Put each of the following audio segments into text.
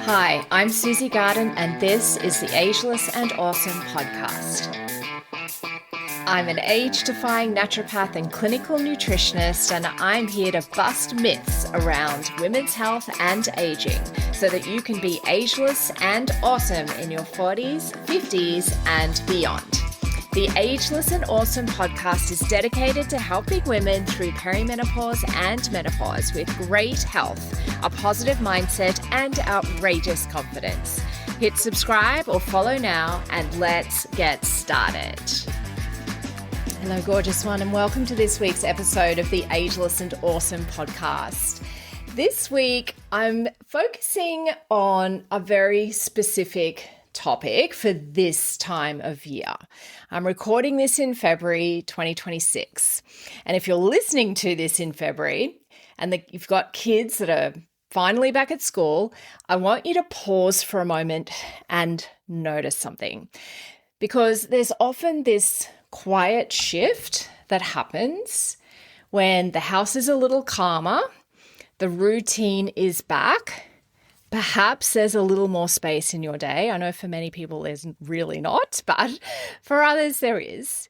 Hi, I'm Susie Garden, and this is the Ageless and Awesome podcast. I'm an age-defying naturopath and clinical nutritionist, and I'm here to bust myths around women's health and aging so that you can be ageless and awesome in your 40s, 50s, and beyond. The Ageless and Awesome podcast is dedicated to helping women through perimenopause and menopause with great health, a positive mindset, and outrageous confidence. Hit subscribe or follow now, and let's get started. Hello, gorgeous one, and welcome to this week's episode of the Ageless and Awesome podcast. This week, I'm focusing on a very specific topic for this time of year. I'm recording this in February 2026. And if you're listening to this in February and you've got kids that are finally back at school, I want you to pause for a moment and notice something. Because there's often this quiet shift that happens when the house is a little calmer, the routine is back. Perhaps there's a little more space in your day. I know for many people there's really not, but for others there is.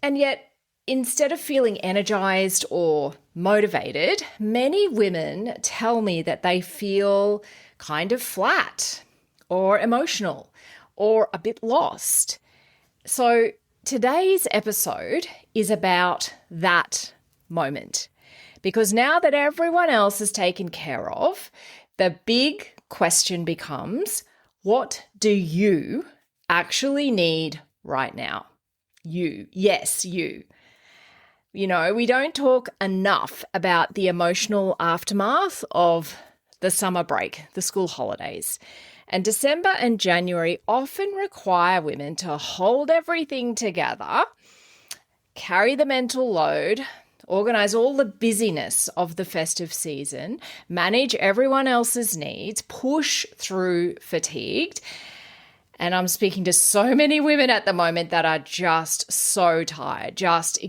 And yet, instead of feeling energized or motivated, many women tell me that they feel kind of flat or emotional or a bit lost. So today's episode is about that moment. Because now that everyone else is taken care of, the big question becomes, what do you actually need right now? You. Yes, you. You know, we don't talk enough about the emotional aftermath of the summer break, the school holidays. And December and January often require women to hold everything together, carry the mental load, organize all the busyness of the festive season, manage everyone else's needs, push through fatigued. And I'm speaking to so many women at the moment that are just so tired, just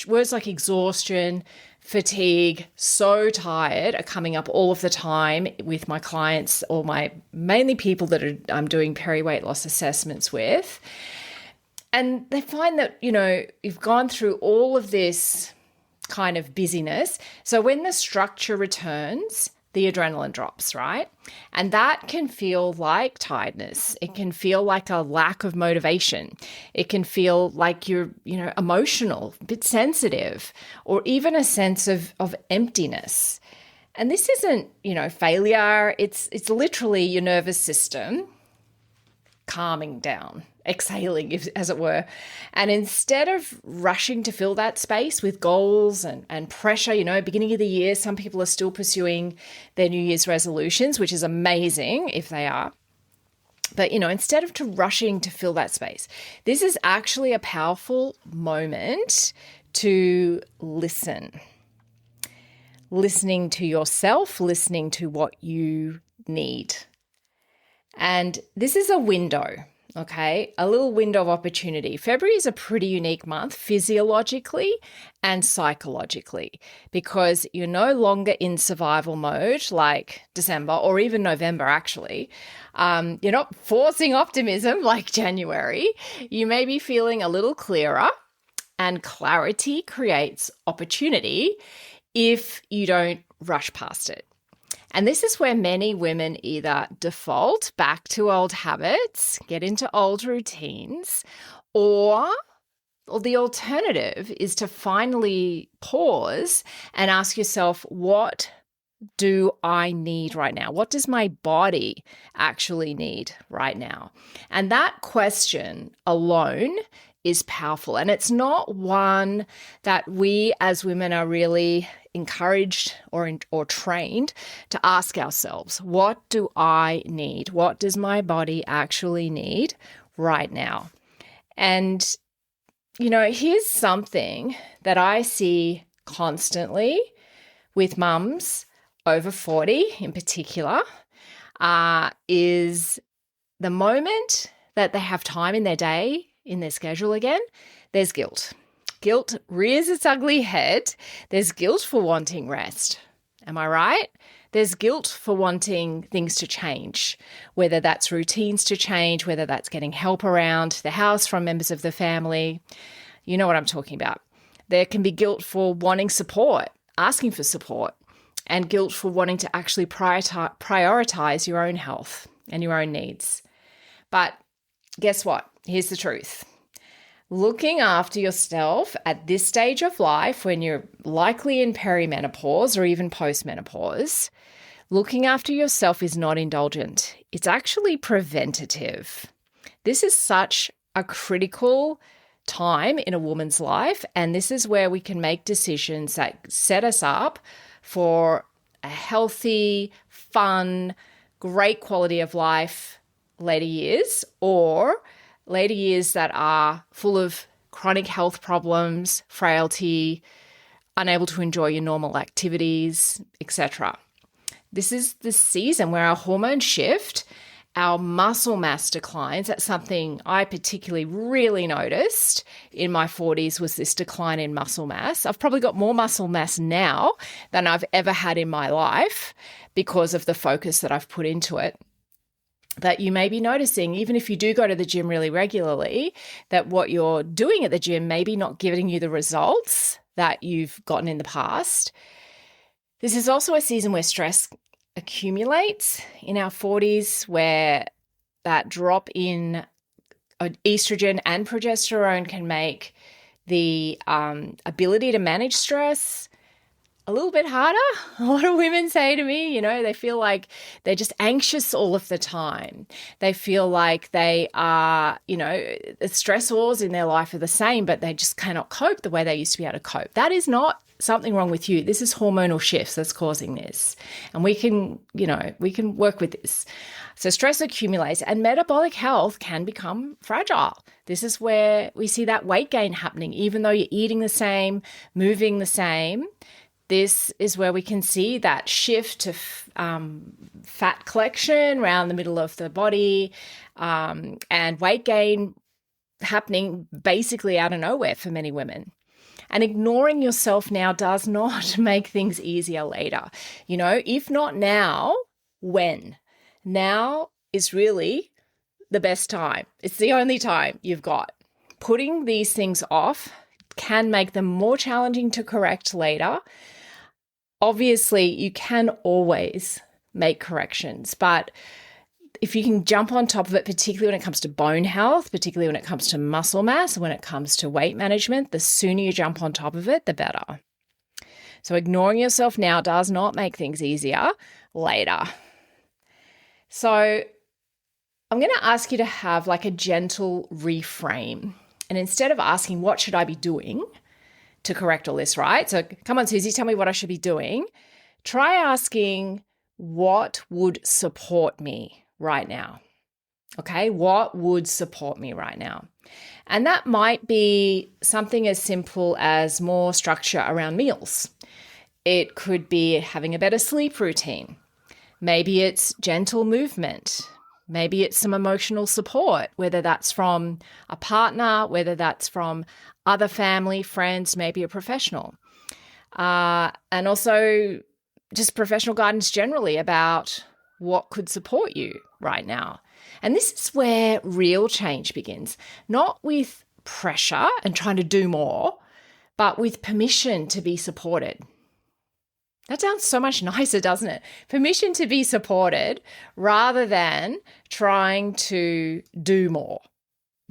words like exhaustion, fatigue, so tired are coming up all of the time with my clients or mainly people that I'm doing peri-weight loss assessments with. And they find that, you've gone through all of this kind of busyness. So when the structure returns, the adrenaline drops, right? And that can feel like tiredness. It can feel like a lack of motivation. It can feel like you're, emotional, a bit sensitive, or even a sense of emptiness. And this isn't, failure. It's literally your nervous system calming down, exhaling, as it were. And instead of rushing to fill that space with goals and pressure, beginning of the year, some people are still pursuing their New Year's resolutions, which is amazing if they are. But, instead of rushing to fill that space, this is actually a powerful moment to listen. Listening to yourself, listening to what you need. And this is a window, okay? A little window of opportunity. February is a pretty unique month physiologically and psychologically because you're no longer in survival mode like December or even November, actually. You're not forcing optimism like January. You may be feeling a little clearer, and clarity creates opportunity if you don't rush past it. And this is where many women either default back to old habits, get into old routines, or the alternative is to finally pause and ask yourself, what do I need right now? What does my body actually need right now? And that question alone is powerful. And it's not one that we as women are really encouraged or trained to ask ourselves, what do I need? What does my body actually need right now? And, here's something that I see constantly with mums over 40 in particular, is the moment that they have time in their day, in their schedule again, there's guilt. Guilt rears its ugly head. There's guilt for wanting rest. Am I right? There's guilt for wanting things to change, whether that's routines to change, whether that's getting help around the house from members of the family. You know what I'm talking about. There can be guilt for wanting support, asking for support, and guilt for wanting to actually prioritize your own health and your own needs. But guess what? Here's the truth. Looking after yourself at this stage of life, when you're likely in perimenopause or even postmenopause, looking after yourself is not indulgent. It's actually preventative. This is such a critical time in a woman's life, and this is where we can make decisions that set us up for a healthy, fun, great quality of life later years, or later years that are full of chronic health problems, frailty, unable to enjoy your normal activities, etc. This is the season where our hormones shift, our muscle mass declines. That's something I particularly really noticed in my 40s, was this decline in muscle mass. I've probably got more muscle mass now than I've ever had in my life because of the focus that I've put into it. That you may be noticing, even if you do go to the gym really regularly, that what you're doing at the gym may be not giving you the results that you've gotten in the past. This is also a season where stress accumulates in our 40s, where that drop in oestrogen and progesterone can make the ability to manage stress a little bit harder. A lot of women say to me, they feel like they're just anxious all of the time. They feel like they are, the stressors in their life are the same, but they just cannot cope the way they used to be able to cope. That is not something wrong with you. This is hormonal shifts that's causing this. And we can work with this. So stress accumulates and metabolic health can become fragile. This is where we see that weight gain happening, even though you're eating the same, moving the same. This is where we can see that shift to fat collection around the middle of the body, and weight gain happening basically out of nowhere for many women. And ignoring yourself now does not make things easier later. If not now, when? Now is really the best time. It's the only time you've got. Putting these things off can make them more challenging to correct later. Obviously, you can always make corrections, but if you can jump on top of it, particularly when it comes to bone health, particularly when it comes to muscle mass, when it comes to weight management, the sooner you jump on top of it, the better. So ignoring yourself now does not make things easier later. So I'm going to ask you to have like a gentle reframe. And instead of asking, what should I be doing to correct all this, right? So come on, Susie, tell me what I should be doing. Try asking, what would support me right now? Okay, what would support me right now? And that might be something as simple as more structure around meals. It could be having a better sleep routine. Maybe it's gentle movement. Maybe it's some emotional support, whether that's from a partner, whether that's from other family, friends, maybe a professional. And also just professional guidance generally about what could support you right now. And this is where real change begins, not with pressure and trying to do more, but with permission to be supported. That sounds so much nicer, doesn't it? Permission to be supported rather than trying to do more.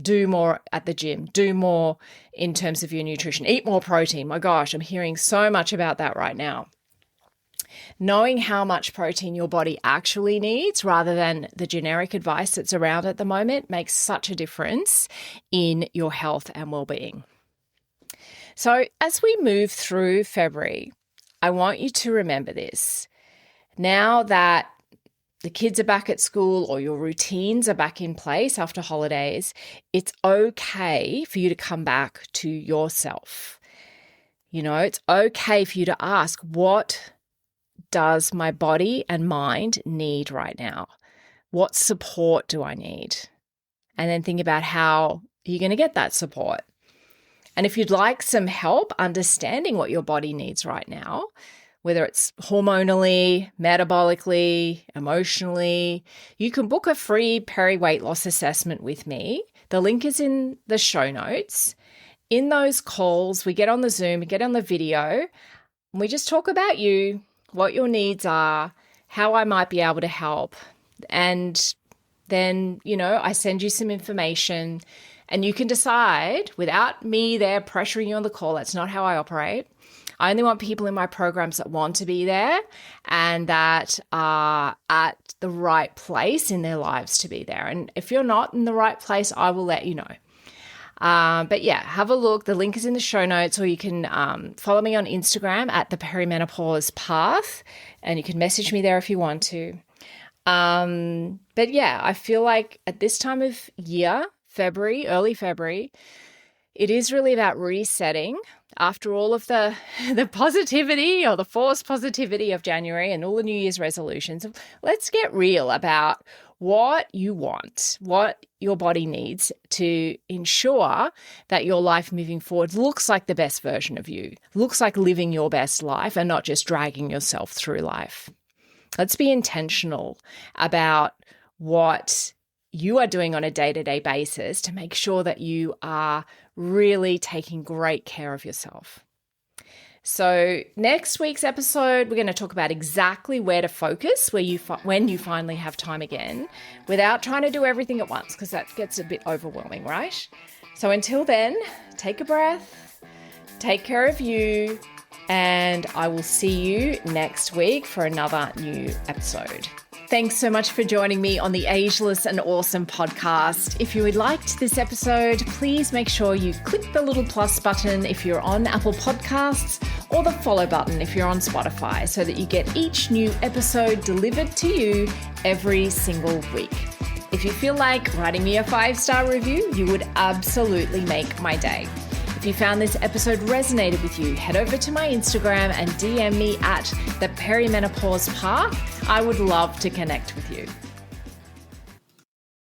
Do more at the gym, do more in terms of your nutrition, eat more protein. My gosh, I'm hearing so much about that right now. Knowing how much protein your body actually needs rather than the generic advice that's around at the moment makes such a difference in your health and well-being. So as we move through February, I want you to remember this. Now that the kids are back at school or your routines are back in place after holidays, it's okay for you to come back to yourself. It's okay for you to ask, what does my body and mind need right now? What support do I need? And then think about how you're going to get that support. And if you'd like some help understanding what your body needs right now, whether it's hormonally, metabolically, emotionally, you can book a free peri-weight loss assessment with me. The link is in the show notes. In those calls, we get on the Zoom, we get on the video, and we just talk about you, what your needs are, how I might be able to help. And then, I send you some information and you can decide without me there pressuring you on the call. That's not how I operate. I only want people in my programs that want to be there and that are at the right place in their lives to be there. And if you're not in the right place, I will let you know. But yeah, have a look. The link is in the show notes, or you can follow me on Instagram at the Perimenopause Path, and you can message me there if you want to. But yeah, I feel like at this time of year, early February, it is really about resetting after all of the positivity or the forced positivity of January and all the New Year's resolutions. Let's get real about what you want, what your body needs to ensure that your life moving forward looks like the best version of you, looks like living your best life and not just dragging yourself through life. Let's be intentional about what you are doing on a day-to-day basis to make sure that you are really taking great care of yourself. So next week's episode, we're going to talk about exactly where to focus when you finally have time again, without trying to do everything at once, because that gets a bit overwhelming, right? So until then, take a breath, take care of you, and I will see you next week for another new episode. Thanks so much for joining me on the Ageless and Awesome podcast. If you liked this episode, please make sure you click the little plus button if you're on Apple Podcasts, or the follow button if you're on Spotify, so that you get each new episode delivered to you every single week. If you feel like writing me a 5-star review, you would absolutely make my day. If you found this episode resonated with you, head over to my Instagram and DM me at the Perimenopause Path. I would love to connect with you.